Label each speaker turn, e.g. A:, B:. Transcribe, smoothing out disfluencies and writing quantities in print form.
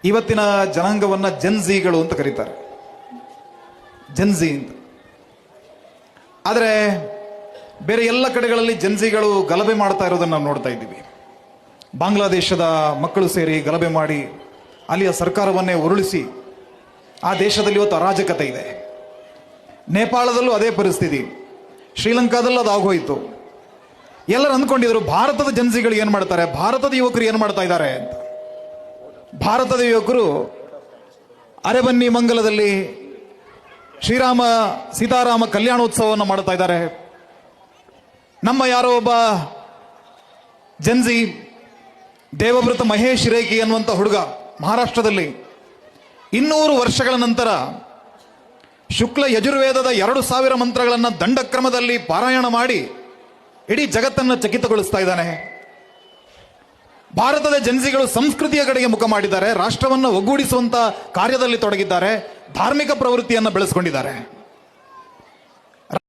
A: ಇವತ್ತಿನ ಜನಾಂಗವನ್ನ ಜನ್ಝಿಗಳು ಅಂತ ಕರೀತಾರೆ, ಜನ್ಝಿ ಅಂತ. ಆದರೆ ಬೇರೆ ಎಲ್ಲ ಕಡೆಗಳಲ್ಲಿ ಜನ್ಝಿಗಳು ಗಲಭೆ ಮಾಡ್ತಾ ಇರೋದನ್ನು ನಾವು ನೋಡ್ತಾ ಇದ್ದೀವಿ. ಬಾಂಗ್ಲಾದೇಶದ ಮಕ್ಕಳು ಸೇರಿ ಗಲಭೆ ಮಾಡಿ ಅಲ್ಲಿಯ ಸರ್ಕಾರವನ್ನೇ ಉರುಳಿಸಿ ಆ ದೇಶದಲ್ಲಿ ಇವತ್ತು ಅರಾಜಕತೆ ಇದೆ. ನೇಪಾಳದಲ್ಲೂ ಅದೇ ಪರಿಸ್ಥಿತಿ, ಶ್ರೀಲಂಕಾದಲ್ಲೂ ಅದು ಆಗೋಯ್ತು. ಎಲ್ಲರೂ ಅಂದ್ಕೊಂಡಿದ್ರು ಭಾರತದ ಜನ್ಝಿಗಳು ಏನು ಮಾಡ್ತಾರೆ, ಭಾರತದ ಯುವಕರು ಏನು ಮಾಡ್ತಾ ಇದ್ದಾರೆ ಅಂತ. ಭಾರತದ ಯುವಕರು ಅರೆಬನ್ನಿ ಮಂಗಲದಲ್ಲಿ ಶ್ರೀರಾಮ ಸೀತಾರಾಮ ಕಲ್ಯಾಣೋತ್ಸವವನ್ನು ಮಾಡ್ತಾ ಇದ್ದಾರೆ. ನಮ್ಮ ಯಾರೋ ಒಬ್ಬ ಜನ್ಝಿ ದೇವವ್ರತ ಮಹೇಶ್ ರೇಖಿ ಅನ್ನುವಂಥ ಹುಡುಗ ಮಹಾರಾಷ್ಟ್ರದಲ್ಲಿ 200 ವರ್ಷಗಳ ನಂತರ ಶುಕ್ಲ ಯಜುರ್ವೇದದ 2000 ಮಂತ್ರಗಳನ್ನು ದಂಡಕ್ರಮದಲ್ಲಿ ಪಾರಾಯಣ ಮಾಡಿ ಇಡೀ ಜಗತ್ತನ್ನು ಚಕಿತಗೊಳಿಸ್ತಾ ಇದ್ದಾನೆ. ಭಾರತದ ಜನ್ಝಿಗಳು ಸಂಸ್ಕೃತಿಯ ಕಡೆಗೆ ಮುಖ ಮಾಡಿದ್ದಾರೆ, ರಾಷ್ಟ್ರವನ್ನು ಒಗ್ಗೂಡಿಸುವಂತ ಕಾರ್ಯದಲ್ಲಿ ತೊಡಗಿದ್ದಾರೆ, ಧಾರ್ಮಿಕ ಪ್ರವೃತ್ತಿಯನ್ನು ಬೆಳೆಸ್ಕೊಂಡಿದ್ದಾರೆ.